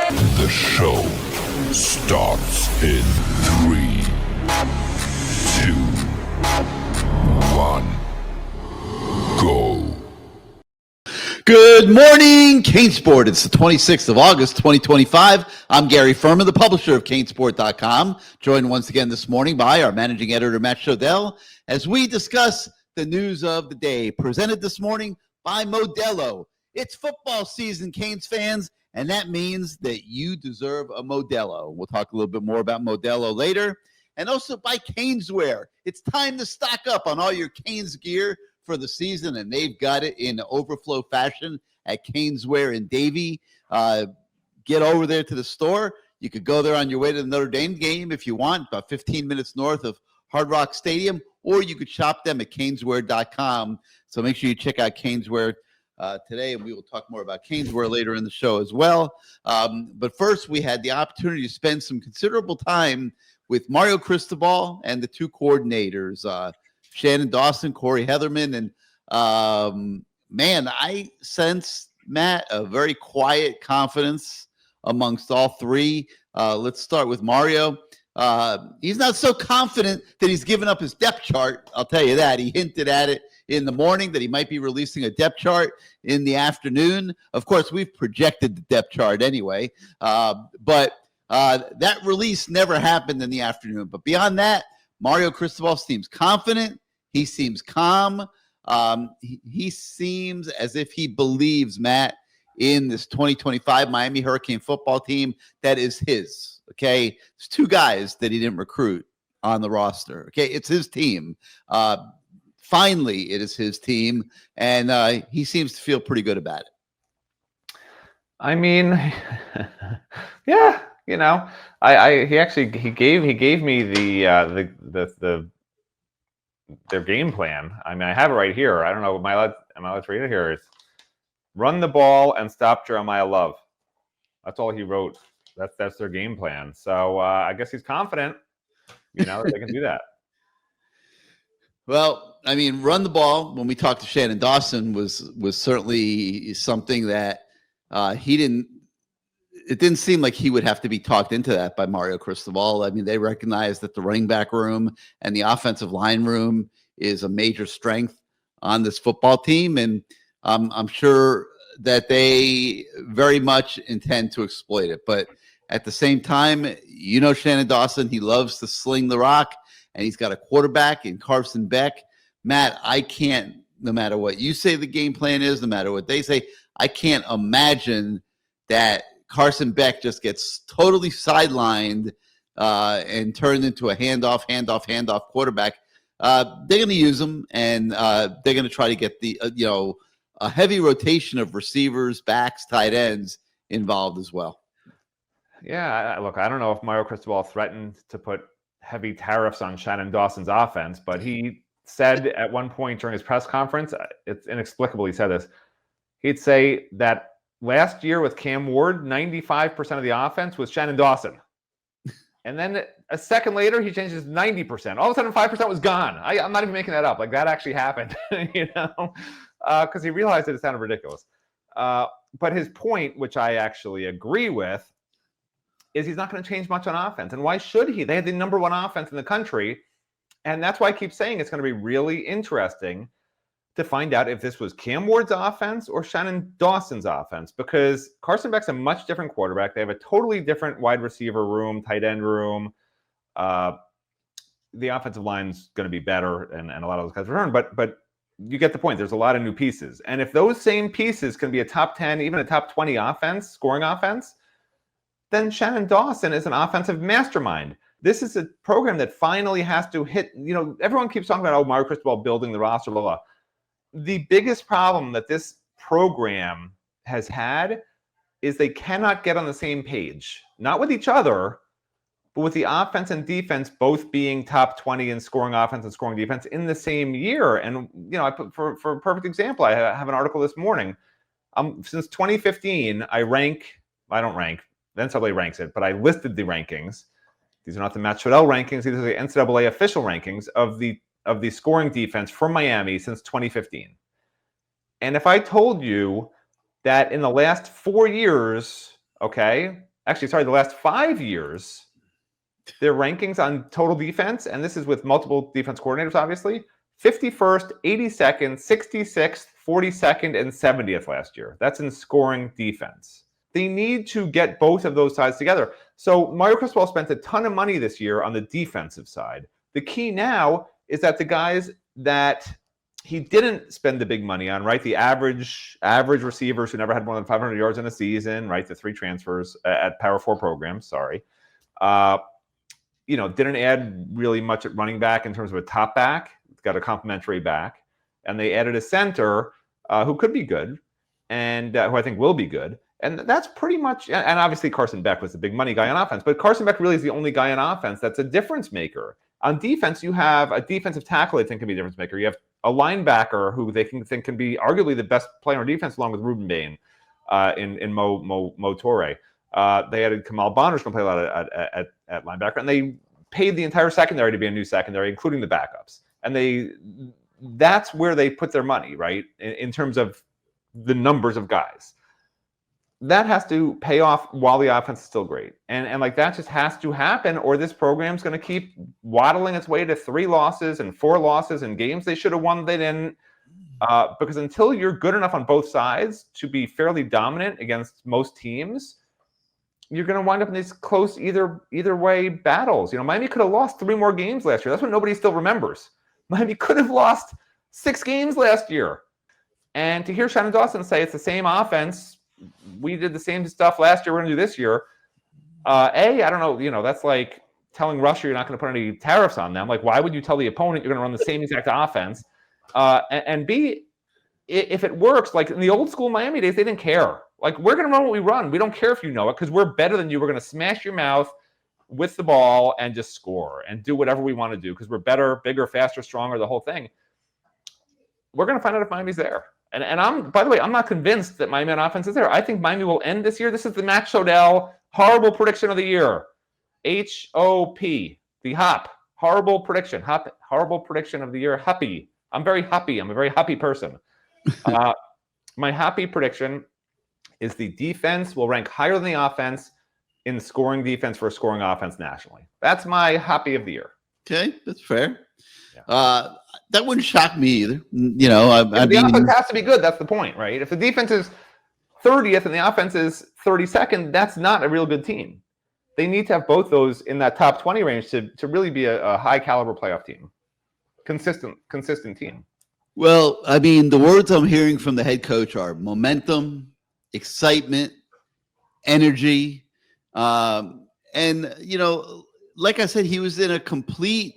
The show starts in 3, 2, 1, go. Good morning, CaneSport. It's the 26th of August, 2025. I'm Gary Ferman, the publisher of CaneSport.com, joined once again this morning by our managing editor, Matt Shodell, as we discuss the news of the day, presented this morning by Modello. It's football season, Canes fans, and that means that you deserve a Modello. We'll talk a little bit more about Modello later. And also by Caneswear. It's time to stock up on all your Canes gear for the season, and they've got it in overflow fashion at Caneswear in Davie. Get over there to the store. You could go there on your way to the Notre Dame game if you want, about 15 minutes north of Hard Rock Stadium, or you could shop them at caneswear.com. So make sure you check out Caneswear today, and we will talk more about Caneswear later in the show as well. But first, we had the opportunity to spend some considerable time with Mario Cristobal and the two coordinators, Shannon Dawson, Corey Heatherman, and man, I sense, Matt, a very quiet confidence amongst all three. Let's start with Mario. He's not so confident that he's given up his depth chart. I'll tell you that. He hinted at it in the morning that he might be releasing a depth chart in the afternoon. Of course, we've projected the depth chart anyway, but that release never happened in the afternoon. But beyond that, Mario Cristobal seems confident. He seems calm. He seems as if he believes, Matt, in this 2025 Miami Hurricane football team that is his. Okay, there's two guys that he didn't recruit on the roster. Okay, it's his team. Finally, it is his team, and he seems to feel pretty good about it. I mean, yeah, you know, he gave me their game plan. I mean, I have it right here. I don't know. Am I allowed to read it here? It's run the ball and stop Jeremiah Love. That's all he wrote. That's their game plan. So I guess he's confident, that they can do that. Well, I mean, run the ball. When we talked to Shannon Dawson, was certainly something that it didn't seem like he would have to be talked into that by Mario Cristobal. I mean, they recognize that the running back room and the offensive line room is a major strength on this football team, and I'm sure that they very much intend to exploit it. But at the same time, Shannon Dawson, he loves to sling the rock, and he's got a quarterback in Carson Beck. Matt, I can't, no matter what you say the game plan is, no matter what they say, I can't imagine that Carson Beck just gets totally sidelined and turned into a handoff quarterback. They're going to use him, and they're going to try to get a heavy rotation of receivers, backs, tight ends involved as well. Yeah, look, I don't know if Mario Cristobal threatened to put heavy tariffs on Shannon Dawson's offense, but he said at one point during his press conference, it's inexplicable he said this, he'd say that last year with Cam Ward, 95% of the offense was Shannon Dawson. And then a second later, he changes 90%. All of a sudden, 5% was gone. I'm not even making that up. Like, that actually happened, because he realized that it sounded ridiculous. But his point, which I actually agree with, is he's not going to change much on offense. And why should he? They had the number one offense in the country. And that's why I keep saying it's going to be really interesting to find out if this was Cam Ward's offense or Shannon Dawson's offense, because Carson Beck's a much different quarterback. They have a totally different wide receiver room, tight end room. The offensive line's going to be better, and a lot of those guys return, but you get the point. There's a lot of new pieces. And if those same pieces can be a top 10, even a top 20 offense, scoring offense, then Shannon Dawson is an offensive mastermind. This is a program that finally has to hit, everyone keeps talking about, Mario Cristobal building the roster, blah, blah. The biggest problem that this program has had is they cannot get on the same page, not with each other, but with the offense and defense both being top 20 in scoring offense and scoring defense in the same year. And, I put for a perfect example, I have an article this morning. Since 2015, I don't rank, the NCAA ranks it, but I listed the rankings. These are not the Matt Shodell rankings. These are the NCAA official rankings of the scoring defense from Miami since 2015. And if I told you that in the last 4 years, okay, actually, sorry, the last 5 years, their rankings on total defense, and this is with multiple defense coordinators, obviously, 51st, 82nd, 66th, 42nd, and 70th last year. That's in scoring defense. They need to get both of those sides together. So Mario Cristobal spent a ton of money this year on the defensive side. The key now is that the guys that he didn't spend the big money on, right? The average receivers who never had more than 500 yards in a season, right? The 3 transfers at Power 4 programs, sorry. Didn't add really much at running back in terms of a top back. It's got a complimentary back. And they added a center who could be good and who I think will be good. And that's pretty much, and obviously Carson Beck was the big money guy on offense, but Carson Beck really is the only guy on offense that's a difference maker. On defense, you have a defensive tackle I think can be a difference maker. You have a linebacker who they think can be arguably the best player on defense along with Ruben Bain in Mo Torre. They added Kamal Bonner's going to play a lot at linebacker, and they paid the entire secondary to be a new secondary, including the backups. And that's where they put their money, right, in terms of the numbers of guys. That has to pay off while the offense is still great. And like that just has to happen, or this program's going to keep waddling its way to 3 losses and 4 losses in games they should have won, they didn't. Because until you're good enough on both sides to be fairly dominant against most teams, you're going to wind up in these close either way battles. Miami could have lost 3 more games last year. That's what nobody still remembers. Miami could have lost 6 games last year. And to hear Shannon Dawson say it's the same offense, we did the same stuff last year, we're going to do this year. I don't know, that's like telling Russia you're not going to put any tariffs on them. Like, why would you tell the opponent you're going to run the same exact offense? And B, if it works, like in the old school Miami days, they didn't care. Like, we're going to run what we run. We don't care if you know it because we're better than you. We're going to smash your mouth with the ball and just score and do whatever we want to do because we're better, bigger, faster, stronger, the whole thing. We're going to find out if Miami's there. And I'm, by the way, I'm not convinced that Miami on offense is there. I think Miami will end this year. This is the Matt Shodell horrible prediction of the year. HOP, the HOP, horrible prediction. Horrible prediction of the year. Happy. I'm very happy. I'm a very happy person. My happy prediction is the defense will rank higher than the offense in scoring defense for a scoring offense nationally. That's my happy of the year. Okay, that's fair. Yeah. That wouldn't shock me either. The offense has to be good. That's the point, right? If the defense is 30th and the offense is 32nd, that's not a real good team. They need to have both those in that top 20 range to really be a high caliber playoff team. Consistent team. Well, the words I'm hearing from the head coach are momentum, excitement, energy. And, like I said, he was in a complete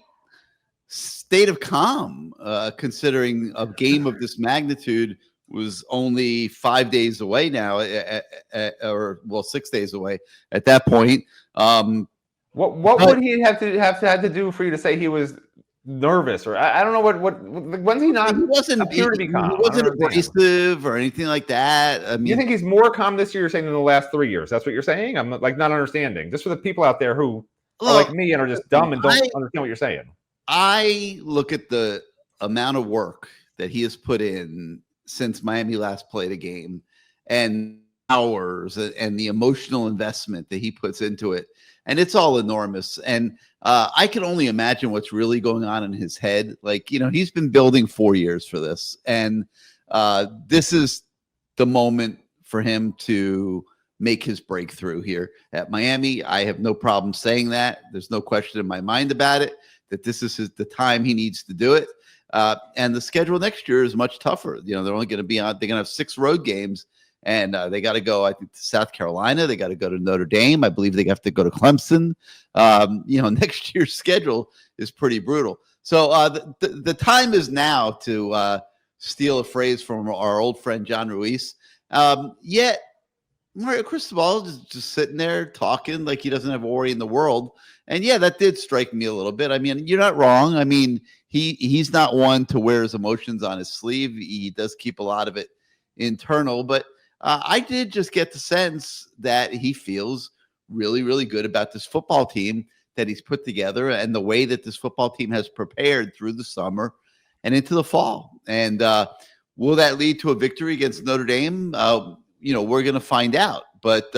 state of calm, considering a game of this magnitude was only 5 days away now, or 6 days away at that point. What would he have to do for you to say he was nervous, or I don't know what when's he not? He wasn't appear to be calm. He wasn't abrasive or anything like that. You think he's more calm this year? You're saying in the last 3 years? That's what you're saying? I'm not understanding. Just for the people out there who are like me and are just dumb and don't understand what you're saying. I look at the amount of work that he has put in since Miami last played a game, and hours and the emotional investment that he puts into it, and it's all enormous. And I can only imagine what's really going on in his head. Like, he's been building 4 years for this, and this is the moment for him to make his breakthrough here at Miami. I have no problem saying that. There's no question in my mind about it, that this is the time he needs to do it. And the schedule next year is much tougher. They're only going to be they're going to have 6 road games, and they got to go, I think, to South Carolina. They got to go to Notre Dame. I believe they have to go to Clemson. Next year's schedule is pretty brutal. So the time is now to steal a phrase from our old friend John Ruiz. Yet Mario Cristobal is just sitting there talking like he doesn't have a worry in the world. And yeah, that did strike me a little bit. You're not wrong. He's not one to wear his emotions on his sleeve. He does keep a lot of it internal, but I did just get the sense that he feels really, really good about this football team that he's put together and the way that this football team has prepared through the summer and into the fall. And will that lead to a victory against Notre Dame? We're going to find out. But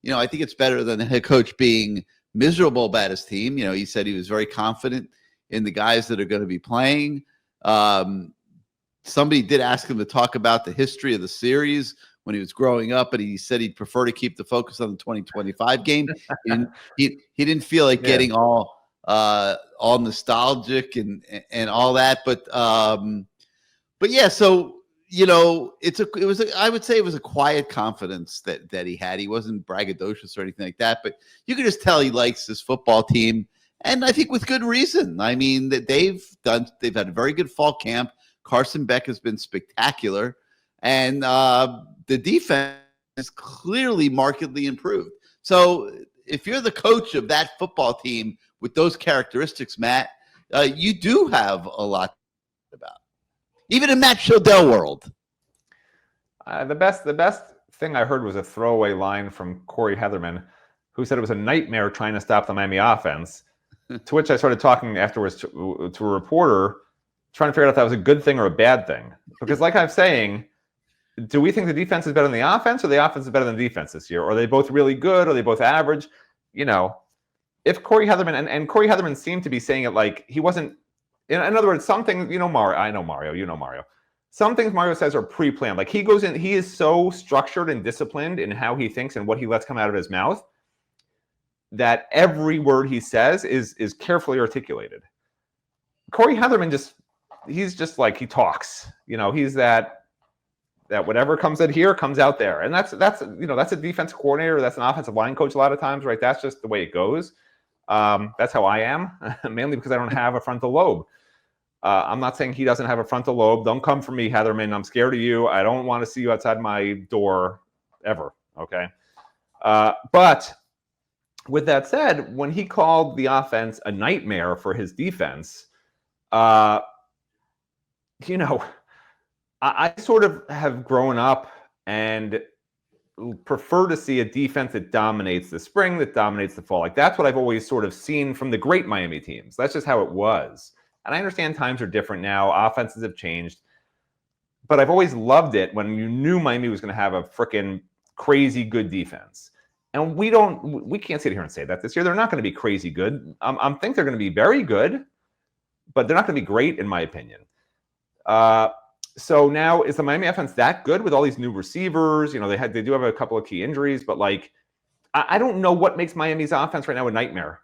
I think it's better than the head coach being miserable about his team. He said he was very confident in the guys that are going to be playing. Somebody did ask him to talk about the history of the series when he was growing up, but he said he'd prefer to keep the focus on the 2025 game. He didn't feel like getting all nostalgic and all that, but yeah. So I would say it was a quiet confidence that he had. He wasn't braggadocious or anything like that, but you could just tell he likes his football team, and I think with good reason. I mean, that they've had a very good fall camp. Carson Beck has been spectacular, and the defense is clearly markedly improved. So if you're the coach of that football team with those characteristics, Matt, you do have a lot about. Even in Matt Shodell world. The best thing I heard was a throwaway line from Corey Heatherman, who said it was a nightmare trying to stop the Miami offense. To which I started talking afterwards to a reporter, trying to figure out if that was a good thing or a bad thing. Because like I'm saying, do we think the defense is better than the offense, or the offense is better than the defense this year? Or are they both really good? Or are they both average? If Corey Heatherman, and Corey Heatherman seemed to be saying it like he wasn't, in other words, some things, Mario, I know Mario, Mario. Some things Mario says are pre-planned. Like he goes in, he is so structured and disciplined in how he thinks and what he lets come out of his mouth that every word he says is carefully articulated. Corey Heatherman he's just like, he talks. He's that whatever comes in here comes out there. And that's a defensive coordinator, that's an offensive line coach a lot of times, right? That's just the way it goes. That's how I am, mainly because I don't have a frontal lobe. I'm not saying he doesn't have a frontal lobe. Don't come for me, Heatherman. I'm scared of you. I don't want to see you outside my door ever. Okay. But with that said, when he called the offense a nightmare for his defense, I sort of have grown up and prefer to see a defense that dominates the spring, that dominates the fall. Like that's what I've always sort of seen from the great Miami teams. That's just how it was. And I understand times are different now. Offenses have changed. But I've always loved it when you knew Miami was going to have a freaking crazy good defense. And we can't sit here and say that this year. They're not going to be crazy good. I think they're going to be very good, but they're not going to be great in my opinion. So now is the Miami offense that good with all these new receivers? They do have a couple of key injuries, but like, I don't know what makes Miami's offense right now a nightmare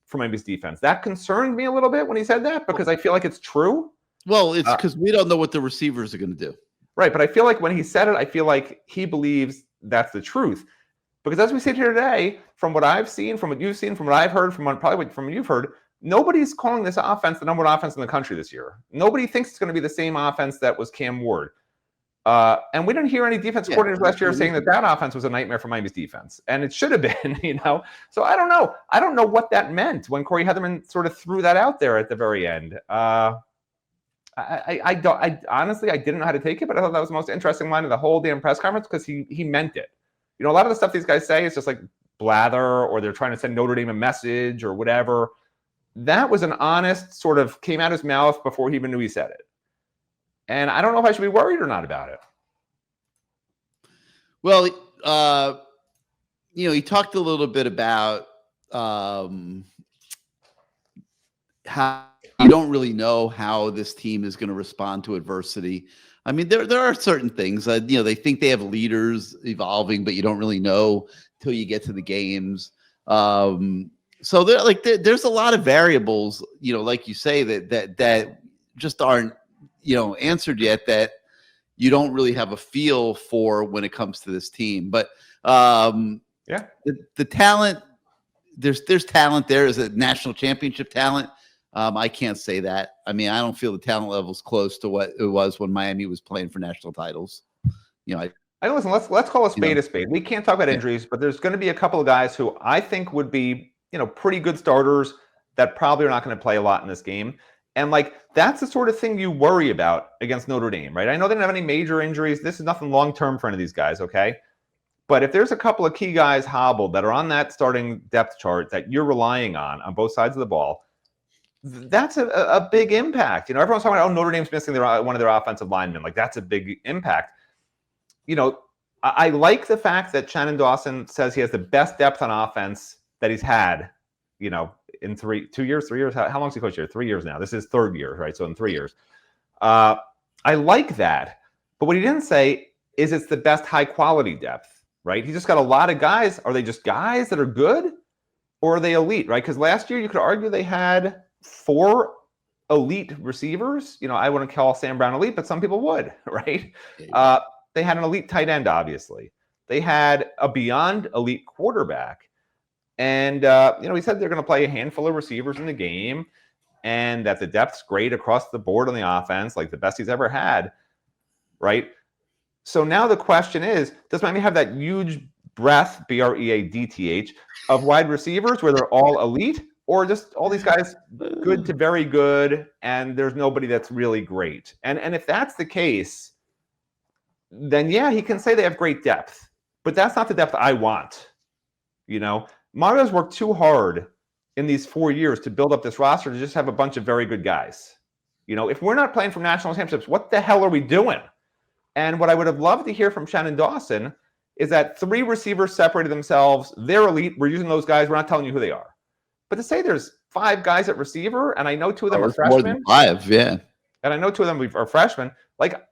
for Miami's defense. That concerned me a little bit when he said that, because I feel like it's true. Well, it's because we don't know what the receivers are going to do. Right. But I feel like when he said it, I feel like he believes that's the truth. Because as we sit here today, from what I've seen, from what you've seen, from what I've heard, from what you've heard, nobody's calling this offense the number one offense in the country this year. Nobody thinks it's going to be the same offense that was Cam Ward. And we didn't hear any defensive coordinators last year saying that offense was a nightmare for Miami's defense. And it should have been, So I don't know. I don't know what that meant when Corey Heatherman sort of threw that out there at the very end. I honestly, I didn't know how to take it, but I thought that was the most interesting line of the whole damn press conference because he meant it. A lot of the stuff these guys say is just like blather, or they're trying to send Notre Dame a message or whatever. That was an honest sort of came out his mouth before he even knew he said it. And I don't know if I should be worried or not about it. Well, he talked a little bit about how you don't really know how this team is going to respond to adversity. I mean, there are certain things, they think they have leaders evolving, but you don't really know till you get to the games. So there's a lot of variables, like you say, that just aren't, answered yet, that you don't really have a feel for when it comes to this team. But the talent, there's talent there. Is a national championship talent. I can't say that. I mean, I don't feel the talent level is close to what it was when Miami was playing for national titles. Listen, let's call a spade a spade. We can't talk about injuries, but there's going to be a couple of guys who I think would be, pretty good starters that probably are not going to play a lot in this game. And that's the sort of thing you worry about against Notre Dame, right? I know they didn't have any major injuries. This is nothing long-term for any of these guys, okay? But if there's a couple of key guys hobbled that are on that starting depth chart that you're relying on both sides of the ball, that's a big impact. Everyone's talking about, Notre Dame's missing one of their offensive linemen. That's a big impact. I like the fact that Shannon Dawson says he has the best depth on offense that he's had, in 2 years, 3 years. How long has he coached here? 3 years now. This is third year, right? So in 3 years. I like that. But what he didn't say is it's the best high-quality depth, right? He just got a lot of guys. Are they just guys that are good, or are they elite, right? Because last year you could argue they had 4 elite receivers. I wouldn't call Sam Brown elite, but some people would, right? They had an elite tight end, obviously. They had a beyond elite quarterback. And, he said they're going to play a handful of receivers in the game and that the depth's great across the board on the offense, like the best he's ever had, right? So now the question is, does Miami have that huge breadth, BREADTH, of wide receivers where they're all elite, or just all these guys good to very good and there's nobody that's really great? And if that's the case, then yeah, he can say they have great depth, but that's not the depth I want. Mario's worked too hard in these 4 years to build up this roster to just have a bunch of very good guys. If we're not playing for national championships, what the hell are we doing? And what I would have loved to hear from Shannon Dawson is that 3 receivers separated themselves. They're elite. We're using those guys. We're not telling you who they are. But to say there's 5 guys at receiver, and I know 2 of them are freshmen. More than 5, yeah. And I know 2 of them are freshmen. Like,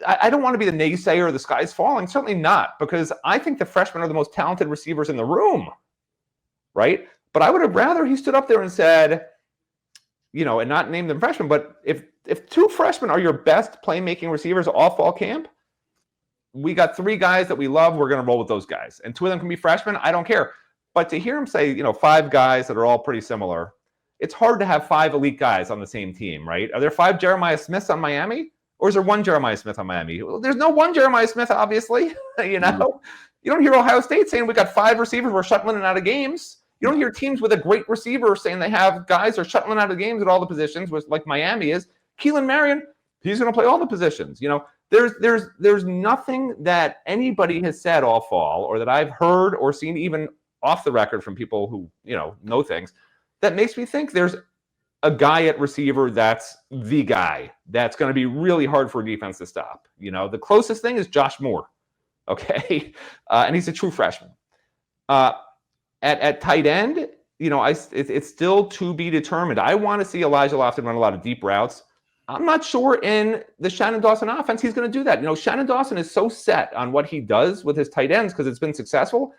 I don't want to be the naysayer, the sky's falling. Certainly not, because I think the freshmen are the most talented receivers in the room, right? But I would have rather he stood up there and said, and not named them freshmen, but if 2 freshmen are your best playmaking receivers all fall camp, we got 3 guys that we love, we're going to roll with those guys. And 2 of them can be freshmen, I don't care. But to hear him say, 5 guys that are all pretty similar, it's hard to have 5 elite guys on the same team, right? Are there 5 Jeremiah Smiths on Miami? Or is there 1 Jeremiah Smith on Miami? Well, there's no 1 Jeremiah Smith, obviously. You don't hear Ohio State saying we got 5 receivers, we're shuttling in and out of games. You don't hear teams with a great receiver saying they have guys who are shuttling out of games at all the positions, which like Miami is. Keelan Marion, he's going to play all the positions. There's nothing that anybody has said all fall, or that I've heard or seen even off the record from people who know things, that makes me think there's a guy at receiver that's the guy that's going to be really hard for a defense to stop. The closest thing is Josh Moore, okay? And he's a true freshman. At tight end, it's still to be determined. I want to see Elijah Lofton run a lot of deep routes. I'm not sure in the Shannon Dawson offense he's going to do that. Shannon Dawson is so set on what he does with his tight ends because it's been successful.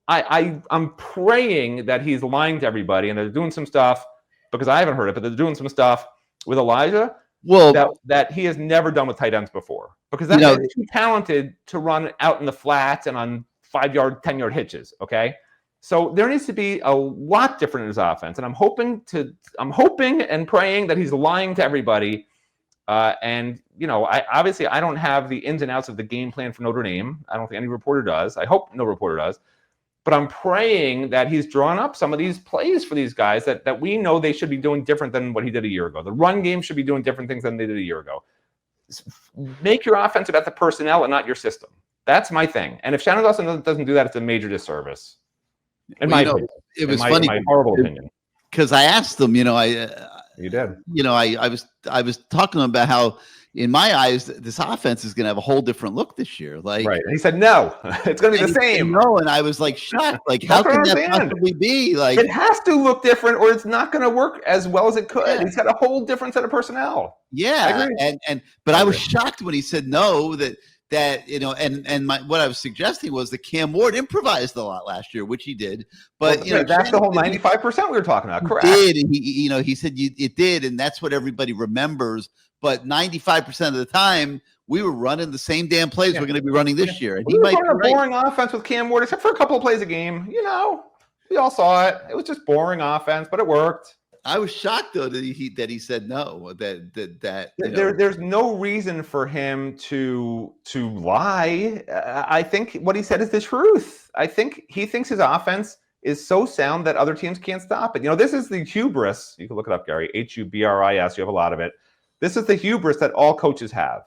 I'm praying that he's lying to everybody and they're doing some stuff, because I haven't heard it, but they're doing some stuff with Elijah that he has never done with tight ends before, because that's too talented to run out in the flats and on 5-yard, 10-yard hitches. Okay. So there needs to be a lot different in his offense. And I'm hoping and praying that he's lying to everybody. I don't have the ins and outs of the game plan for Notre Dame. I don't think any reporter does. I hope no reporter does. But I'm praying that he's drawn up some of these plays for these guys that we know they should be doing different than what he did a year ago. The run game should be doing different things than they did a year ago. Make your offense about the personnel and not your system. That's my thing. And if Shannon Dawson doesn't do that, it's a major disservice. In my opinion. It was funny. My horrible opinion. Because I asked him, you did. I was talking about how, in my eyes, this offense is going to have a whole different look this year. Like, right. And he said, no, it's going to be the same. No, and I was like shocked. Like, how can that possibly be? Like, it has to look different, or it's not going to work as well as it could. Yeah. He's got a whole different set of personnel. Yeah, but I was shocked when he said no. What I was suggesting was that Cam Ward improvised a lot last year, which he did. But that's the whole 95% we were talking about. Correct. He did, and he said it did, and that's what everybody remembers. But 95% of the time, we were running the same damn plays we're going to be running this year. And he might run a boring offense with Cam Ward, except for a couple of plays a game. We all saw it. It was just boring offense, but it worked. I was shocked though that he said no. There's no reason for him to lie. I think what he said is the truth. I think he thinks his offense is so sound that other teams can't stop it. This is the hubris. You can look it up, Gary. HUBRIS. You have a lot of it. This is the hubris that all coaches have.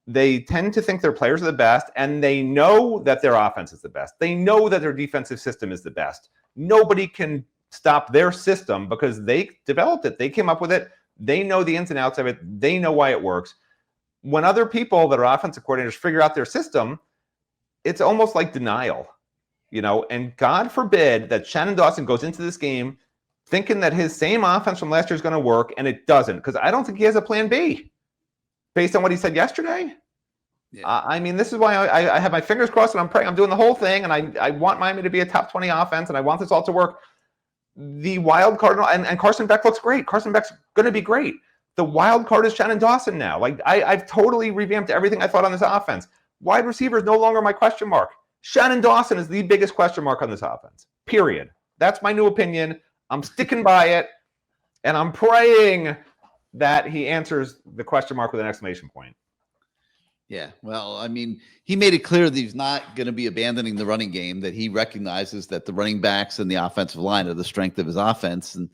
They tend to think their players are the best, and they know that their offense is the best. They know that their defensive system is the best. Nobody can stop their system because they developed it. They came up with it. They know the ins and outs of it. They know why it works. When other people that are offensive coordinators figure out their system, it's almost like denial, and God forbid that Shannon Dawson goes into this game thinking that his same offense from last year is going to work, and it doesn't, because I don't think he has a plan B based on what he said yesterday. Yeah. This is why I have my fingers crossed and I'm praying. I'm doing the whole thing, and I want Miami to be a top 20 offense, and I want this all to work. The wild card, and Carson Beck looks great. Carson Beck's going to be great. The wild card is Shannon Dawson now. I've totally revamped everything I thought on this offense. Wide receiver is no longer my question mark. Shannon Dawson is the biggest question mark on this offense, period. That's my new opinion. I'm sticking by it, and I'm praying that he answers the question mark with an exclamation point. Yeah, well, he made it clear that he's not going to be abandoning the running game, that he recognizes that the running backs and the offensive line are the strength of his offense. And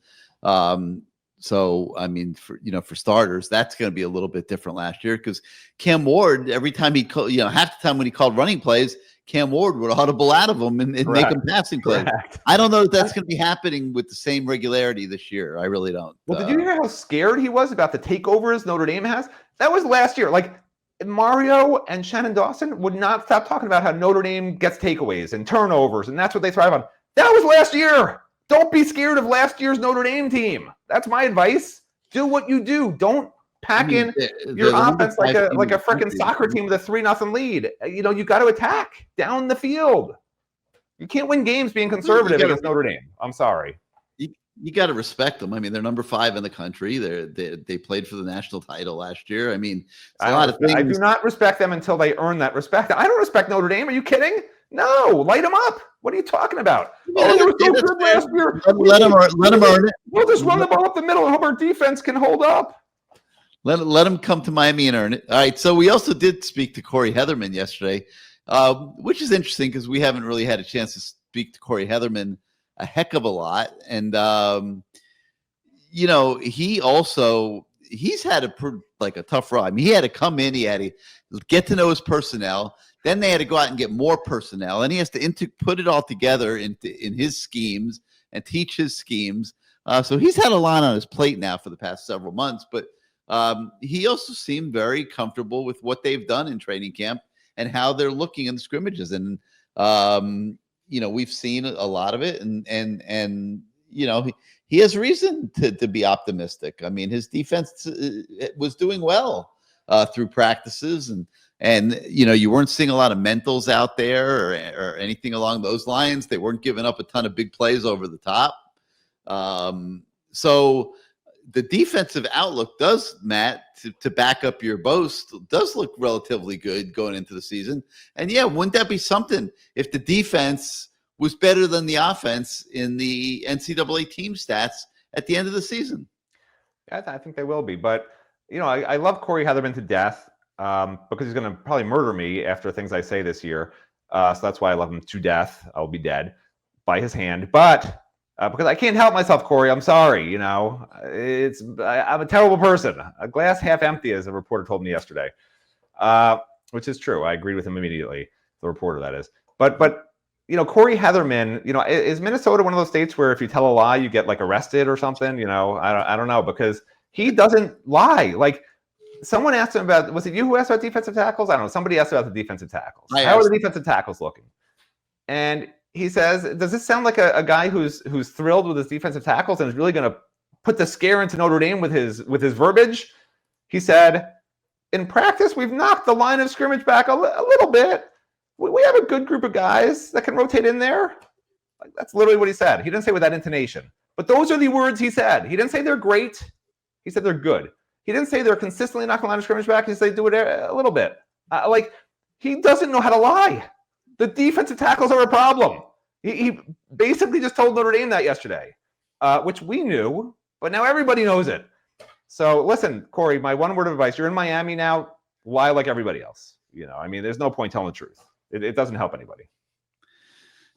for starters, that's going to be a little bit different last year, because Cam Ward, every time he called, half the time when he called running plays, Cam Ward would audible out of them and make them passing plays. Correct. I don't know if that's going to be happening with the same regularity this year. I really don't. Well, did you hear how scared he was about the takeovers Notre Dame has? That was last year. Mario and Shannon Dawson would not stop talking about how Notre Dame gets takeaways and turnovers, and that's what they thrive on. That was last year. Don't be scared of last year's Notre Dame team. That's my advice. Do what you do. Don't pack in your offense like a freaking soccer team with a 3-0 lead. You got to attack down the field. You can't win games being conservative against Notre Dame. I'm sorry. You got to respect them. They're number 5 in the country. They played for the national title last year. I do not respect them until they earn that respect. I don't respect Notre Dame. Are you kidding? No, light them up. What are you talking about? They were so good last year. Let them earn it. We'll just run the ball up the middle and hope our defense can hold up. Let them come to Miami and earn it. All right. So we also did speak to Corey Heatherman yesterday, which is interesting because we haven't really had a chance to speak to Corey Heatherman a heck of a lot. And, he's had a tough ride. He had to come in, he had to get to know his personnel. Then they had to go out and get more personnel, and he has to put it all together in his schemes and teach his schemes. So he's had a lot on his plate now for the past several months, but he also seemed very comfortable with what they've done in training camp and how they're looking in the scrimmages. And, we've seen a lot of it, and he has reason to be optimistic. His defense was doing well through practices, and you weren't seeing a lot of mentals out there or anything along those lines. They weren't giving up a ton of big plays over the top. So the defensive outlook does, Matt, to back up your boast, does look relatively good going into the season. And yeah, wouldn't that be something if the defense was better than the offense in the NCAA team stats at the end of the season? Yeah, I think they will be. But, I love Corey Heatherman to death because he's going to probably murder me after things I say this year. So that's why I love him to death. I'll be dead by his hand. But because I can't help myself, Corey, I'm sorry. I'm a terrible person. A glass half empty, as a reporter told me yesterday, which is true. I agreed with him immediately. The reporter, that is. But Corey Heatherman, is Minnesota one of those states where if you tell a lie, you get arrested or something? I don't know, because he doesn't lie. Someone asked him about, was it you who asked about defensive tackles? I don't know. Somebody asked about the defensive tackles. How are the defensive tackles looking? And he says, does this sound like a guy who's thrilled with his defensive tackles and is really going to put the scare into Notre Dame with his verbiage? He said, in practice, we've knocked the line of scrimmage back a little bit. We have a good group of guys that can rotate in there. That's literally what he said. He didn't say with that intonation. But those are the words he said. He didn't say they're great. He said they're good. He didn't say they're consistently knocking the line of scrimmage back. He said they do it a little bit. He doesn't know how to lie. The defensive tackles are a problem. He basically just told Notre Dame that yesterday, which we knew, but now everybody knows it. So listen, Corey, my one word of advice, you're in Miami now, lie like everybody else. There's no point telling the truth. It doesn't help anybody.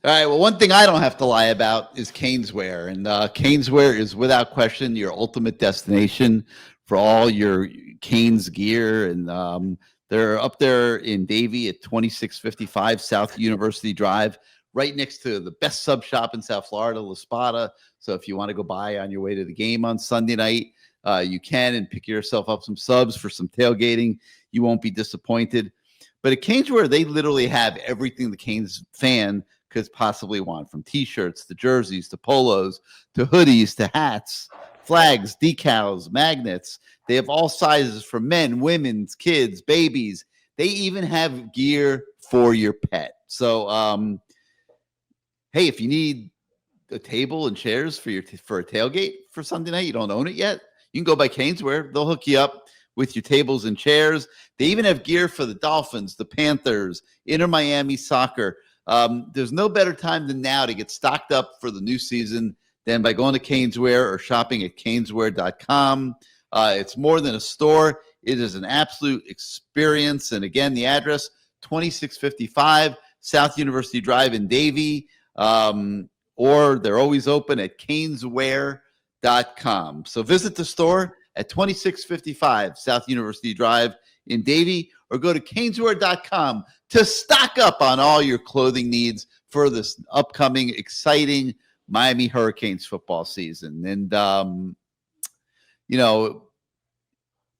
All right. Well, one thing I don't have to lie about is Caneswear. And Caneswear is without question your ultimate destination for all your Canes gear. And they're up there in Davie at 2655 South University Drive, right next to the best sub shop in South Florida, La Spada. So if you want to go by on your way to the game on Sunday night, you can, and pick yourself up some subs for some tailgating. You won't be disappointed. But at Caneswear, they literally have everything the Canes fan could possibly want, from T-shirts to jerseys to polos to hoodies to hats, flags, decals, magnets. They have all sizes for men, women, kids, babies. They even have gear for your pet. So, hey, if you need a table and chairs for a tailgate for Sunday night, you don't own it yet, you can go by Caneswear. They'll hook you up with your tables and chairs. They even have gear for the Dolphins, the Panthers, Inter Miami Soccer. There's no better time than now to get stocked up for the new season than by going to Caneswear or shopping at caneswear.com. It's more than a store. It is an absolute experience. And again, the address, 2655 South University Drive in Davie, or they're always open at caneswear.com. So visit the store at 2655 South University Drive in Davie, or go to caneswear.com to stock up on all your clothing needs for this upcoming exciting Miami Hurricanes football season. And,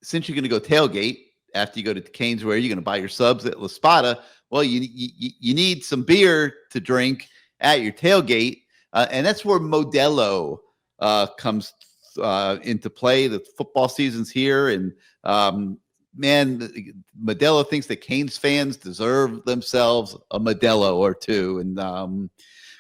since you're going to go tailgate after you go to Caneswear, you're going to buy your subs at La Spada. Well, you need some beer to drink at your tailgate, and that's where Modello comes into play. The football season's here, and Modello thinks that Canes fans deserve themselves a Modello or two. And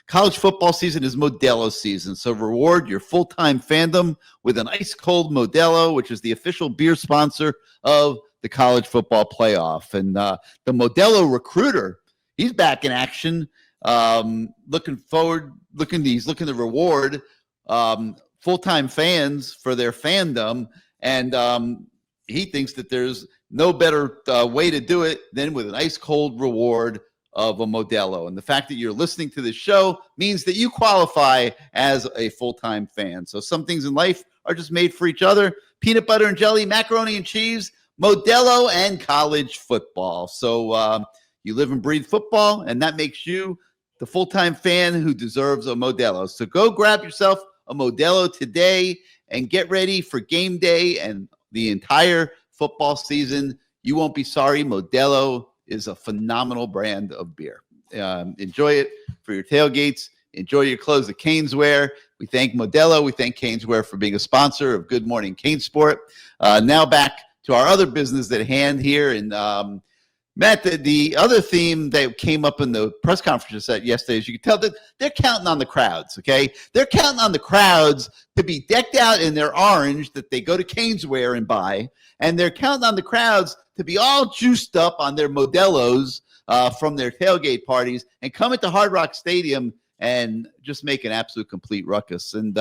college football season is Modello season, so reward your full-time fandom with an ice-cold Modello, which is the official beer sponsor of the college football playoff. And the Modello recruiter, he's back in action. Looking to reward full-time fans for their fandom, and he thinks that there's no better way to do it than with an ice-cold reward of a Modello. And the fact that you're listening to this show means that you qualify as a full-time fan. So some things in life are just made for each other: peanut butter and jelly, macaroni and cheese, Modello, and college football. So you live and breathe football, and that makes you the full-time fan who deserves a Modello. So go grab yourself a Modello today and get ready for game day and the entire football season. You won't be sorry. Modello is a phenomenal brand of beer. Enjoy it for your tailgates. Enjoy your clothes at Caneswear. We thank Modello. We thank Caneswear for being a sponsor of Good Morning CaneSport. Now back to our other business at hand here. And Matt, the other theme that came up in the press conference yesterday, as you can tell, that they're counting on the crowds, okay? They're counting on the crowds to be decked out in their orange that they go to Caneswear and buy, and they're counting on the crowds to be all juiced up on their Modellos from their tailgate parties and come into Hard Rock Stadium and just make an absolute complete ruckus. And,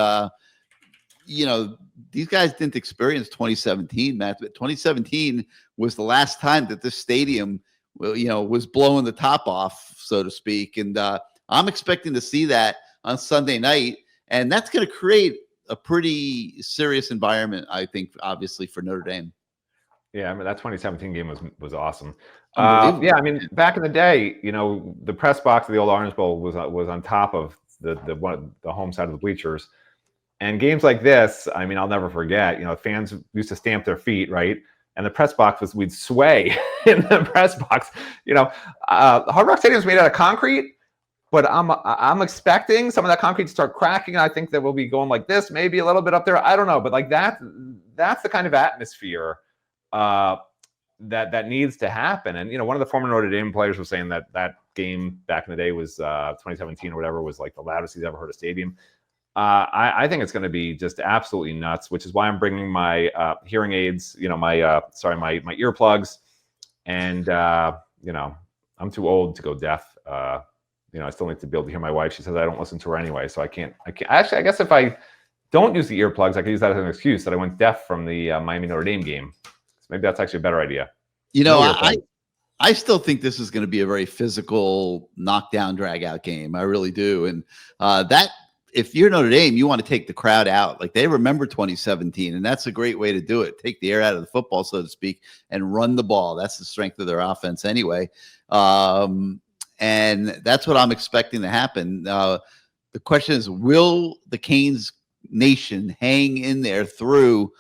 these guys didn't experience 2017, Matt, but 2017 was the last time that this stadium, was blowing the top off, so to speak. And I'm expecting to see that on Sunday night, and that's going to create a pretty serious environment, I think, obviously, for Notre Dame. Yeah, I mean, that 2017 game was awesome. Yeah, I mean, back in the day, the press box of the old Orange Bowl was on top of the home side of the bleachers. And games like this, I mean, I'll never forget. Fans used to stamp their feet, right? And the press box we'd sway in the press box. Hard Rock Stadium is made out of concrete, but I'm expecting some of that concrete to start cracking. I think that we'll be going like this, maybe a little bit up there. I don't know, but like that's the kind of atmosphere that needs to happen. And one of the former Notre Dame players was saying that game back in the day was 2017 or whatever was like the loudest he's ever heard a stadium. I think it's going to be just absolutely nuts, which is why I'm bringing my hearing aids, my earplugs, and I'm too old to go deaf. I still need to be able to hear my wife. She says I don't listen to her anyway, so I can't. Actually, I guess if I don't use the earplugs, I can use that as an excuse that I went deaf from the Miami Notre Dame game. So maybe that's actually a better idea. I still think this is going to be a very physical knockdown, drag out game. I really do, and that. If you're Notre Dame, you want to take the crowd out. Like, they remember 2017, and that's a great way to do it. Take the air out of the football, so to speak, and run the ball. That's the strength of their offense anyway. And that's what I'm expecting to happen. The question is, will the Canes Nation hang in there through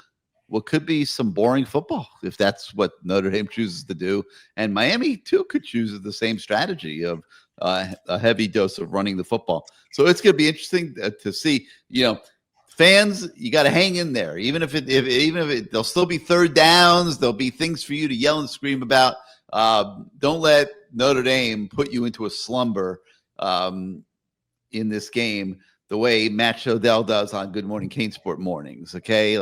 what could be some boring football if that's what Notre Dame chooses to do. And Miami, too, could choose the same strategy of a heavy dose of running the football. So it's going to be interesting to see, fans, you got to hang in there. Even if there'll still be third downs, there'll be things for you to yell and scream about. Don't let Notre Dame put you into a slumber in this game the way Matt Shodell does on Good Morning CaneSport mornings. Okay,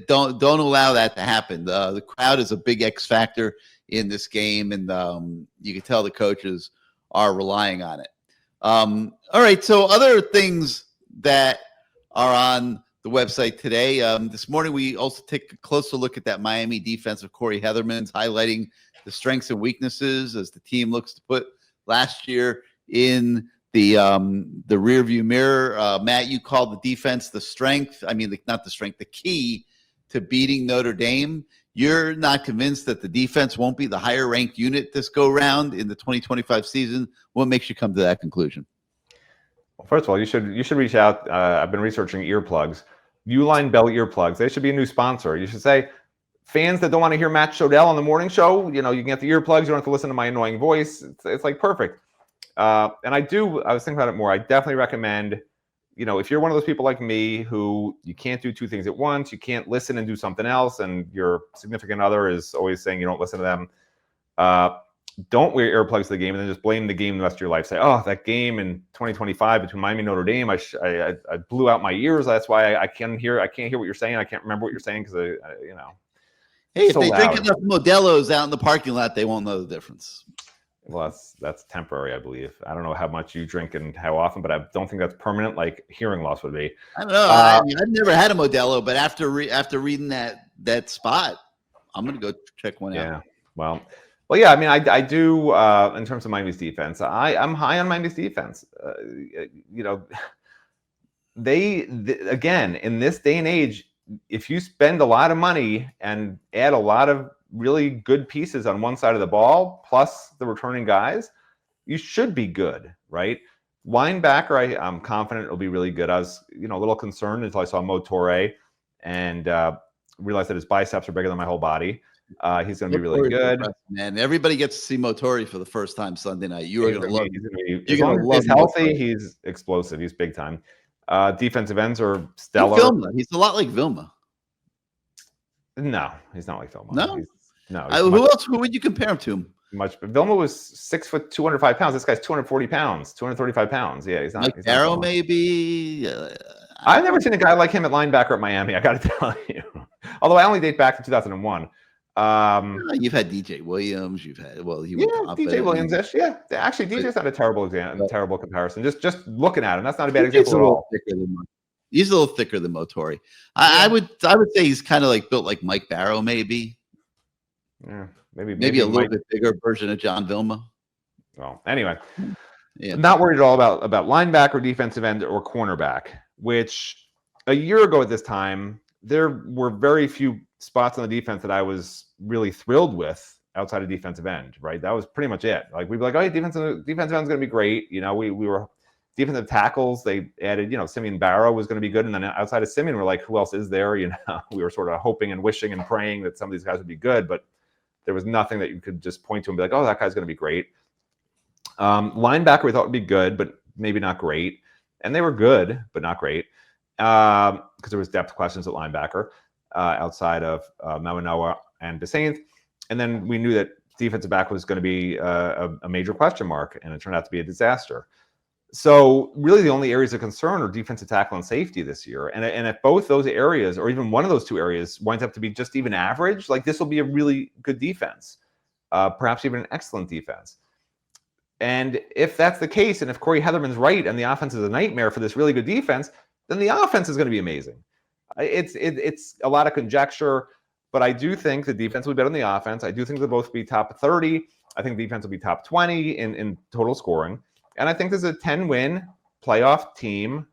don't allow that to happen. The crowd is a big X factor in this game, and you can tell the coaches are relying on it. All right, so other things that are on the website today. This morning, we also take a closer look at that Miami defense of Corey Heatherman's, highlighting the strengths and weaknesses as the team looks to put last year in the rearview mirror. Matt, you called the defense the strength. I mean, not the strength, the key to beating Notre Dame. You're not convinced that the defense won't be the higher ranked unit this go round in the 2025 season. What makes you come to that conclusion? Well, first of all, you should reach out. I've been researching earplugs. Uline Bell earplugs. They should be a new sponsor. You should say, fans that don't want to hear Matt Shodell on the morning show, you can get the earplugs. You don't have to listen to my annoying voice. It's like perfect. And I was thinking about it more. I definitely recommend, if you're one of those people like me who you can't do two things at once, you can't listen and do something else, and your significant other is always saying you don't listen to them, don't wear earplugs to the game and then just blame the game the rest of your life. Say, oh, that game in 2025 between Miami and Notre Dame, I blew out my ears. That's why I can't hear what you're saying. I can't remember what you're saying because Hey, if they drink enough Modellos out in the parking lot, they won't know the difference. Well, that's temporary, I believe. I don't know how much you drink and how often, but I don't think that's permanent like hearing loss would be. I don't know. I've never had a Modello, but after reading that spot, I'm going to go check one out. Yeah. Well, yeah. I mean, I do in terms of Miami's defense. I'm high on Miami's defense. They again, in this day and age, if you spend a lot of money and add a lot of really good pieces on one side of the ball, plus the returning guys, you should be good, right? Linebacker, I'm confident it'll be really good. I was, a little concerned until I saw Mo Toure and realized that his biceps are bigger than my whole body. He's going to be really good. Man, everybody gets to see Mo Toure for the first time Sunday night. You are going to love him. As long as he's healthy, he's explosive. He's big time. Defensive ends are stellar. He's a lot like Vilma. No, he's not like Vilma. No? Who would you compare him to? Vilma was 6 foot, 205 pounds. This guy's 240 pounds, 235 pounds. Yeah, he's not. Like Arrow, maybe. I've never seen a guy like him at linebacker at Miami. I got to tell you. Although I only date back to 2001. You've had DJ Williams. You've had DJ Williams-ish. Yeah, actually, DJ's not a terrible comparison. Just looking at him, that's not a bad example at all. He's a little thicker than Mo Toure. I would say he's kind of like built like Mike Barrow, maybe. Yeah, maybe a little bit bigger version of John Vilma. Well, anyway, not worried at all about linebacker, defensive end, or cornerback. Which a year ago at this time, there were very few spots on the defense that I was really thrilled with outside of defensive end. Right, that was pretty much it. Like we'd be like, oh, defensive end is going to be great. We were defensive tackles. They added, Simeon Barrow was going to be good, and then outside of Simeon, we're like, who else is there? We were sort of hoping and wishing and praying that some of these guys would be good, but there was nothing that you could just point to and be like, oh, that guy's going to be great. Linebacker we thought would be good, but maybe not great. And they were good, but not great, because there was depth questions at linebacker outside of Mawanoa and DeSaint. And then we knew that defensive back was going to be a major question mark, and it turned out to be a disaster. So really the only areas of concern are defensive tackle and safety this year. And if both those areas, or even one of those two areas, winds up to be just even average, like this will be a really good defense, perhaps even an excellent defense. And if that's the case, and if Corey Heatherman's right and the offense is a nightmare for this really good defense, then the offense is going to be amazing. It's a lot of conjecture, but I do think the defense will be better than the offense. I do think they'll both be top 30. I think the defense will be top 20 in total scoring. And I think there's a 10-win playoff team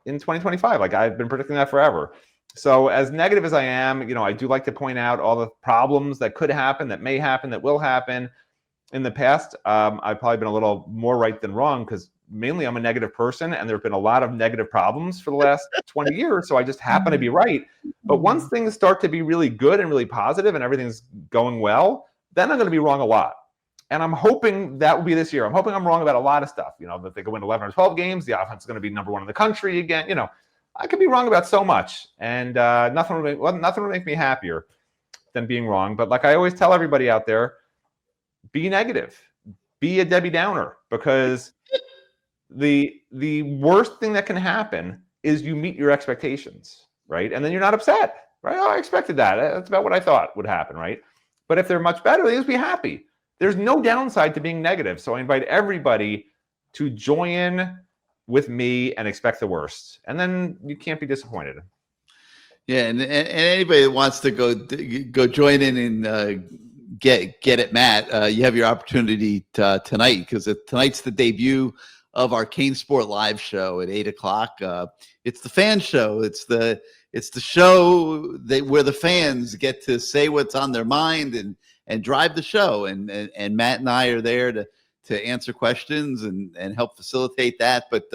in 2025. Like I've been predicting that forever. So as negative as I am, I do like to point out all the problems that could happen, that may happen, that will happen. In the past, I've probably been a little more right than wrong because mainly I'm a negative person, and there have been a lot of negative problems for the last 20 years. So I just happen to be right. But once things start to be really good and really positive and everything's going well, then I'm going to be wrong a lot. And I'm hoping that will be this year. I'm hoping I'm wrong about a lot of stuff. That they could win 11 or 12 games. The offense is going to be number one in the country again. I could be wrong about so much, and nothing will make me happier than being wrong. But like I always tell everybody out there, be negative, be a Debbie Downer, because the worst thing that can happen is you meet your expectations, right? And then you're not upset, right? Oh, I expected that. That's about what I thought would happen, right? But if they're much better, they just be happy. There's no downside to being negative. So I invite everybody to join with me and expect the worst. And then you can't be disappointed. Yeah, and anybody that wants to go join in and get at Matt, you have your opportunity tonight, because tonight's the debut of our CaneSport live show at 8:00. It's the fan show. It's the show where the fans get to say what's on their mind and drive the show. And Matt and I are there to answer questions and help facilitate that. But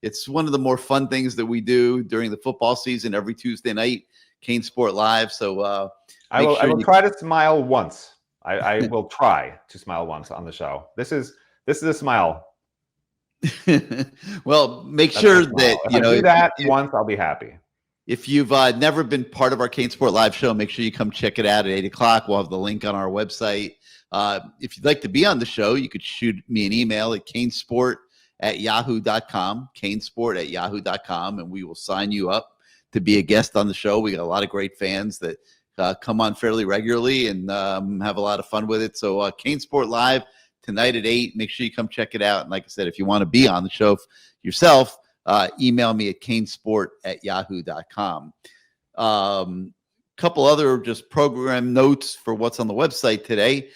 it's one of the more fun things that we do during the football season every Tuesday night, CaneSport Live. So I will try to smile once. I will try to smile once on the show. This is a smile. Well, make sure that if I do that once, I'll be happy. If you've never been part of our CaneSport live show, make sure you come check it out at 8:00. We'll have the link on our website. If you'd like to be on the show, you could shoot me an email at CaneSport@yahoo.com, CaneSport@yahoo.com, and we will sign you up to be a guest on the show. We got a lot of great fans that come on fairly regularly and have a lot of fun with it. So CaneSport Live tonight at 8. Make sure you come check it out. And like I said, if you want to be on the show yourself, email me at CaneSport@yahoo.com. Couple other just program notes for what's on the website today.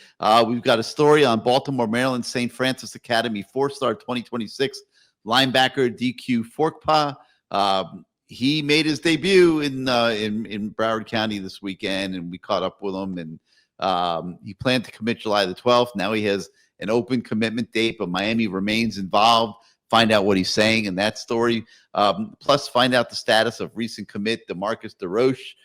We've got a story on Baltimore, Maryland, St. Francis Academy 4-star 2026 linebacker DQ Forkpa. He made his debut in Broward County this weekend, and we caught up with him. And he planned to commit July the 12th. Now he has an open commitment date, but Miami remains involved. Find out what he's saying in that story. Plus, find out the status of recent commit DeMarcus DeRoche.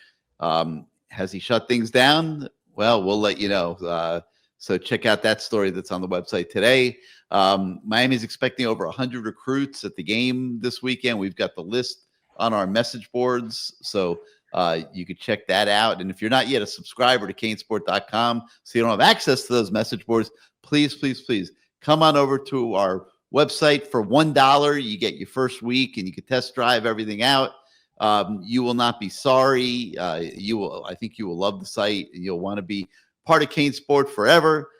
Has he shut things down? Well, we'll let you know. So check out that story that's on the website today. Miami's expecting over 100 recruits at the game this weekend. We've got the list on our message boards, so you could check that out. And if you're not yet a subscriber to CaneSport.com, so you don't have access to those message boards, please come on over to our website. For $1, you get your first week, and you can test drive everything out. You will not be sorry. I think you will love the site, and you'll want to be part of CaneSport forever,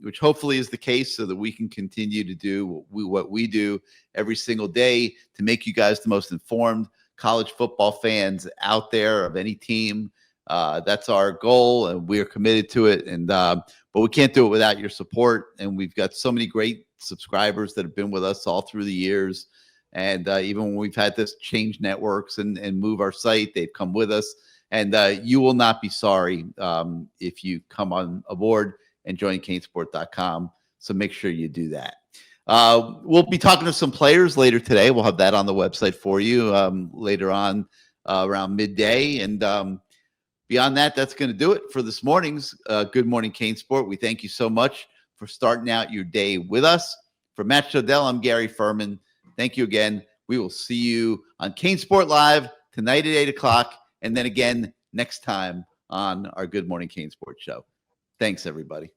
which hopefully is the case, so that we can continue to do what we do every single day to make you guys the most informed college football fans out there of any team. That's our goal, and we are committed to it. And but we can't do it without your support. And we've got so many great subscribers that have been with us all through the years. And even when we've had to change networks and move our site, they've come with us. And you will not be sorry if you come on aboard and join CaneSport.com. So make sure you do that. We'll be talking to some players later today. We'll have that on the website for you later on around midday. And beyond that, that's going to do it for this morning's Good Morning CaneSport. We thank you so much for starting out your day with us. For Matt Shodell, I'm Gary Ferman. Thank you again. We will see you on CaneSport Live tonight at 8:00, and then again next time on our Good Morning CaneSport show. Thanks, everybody.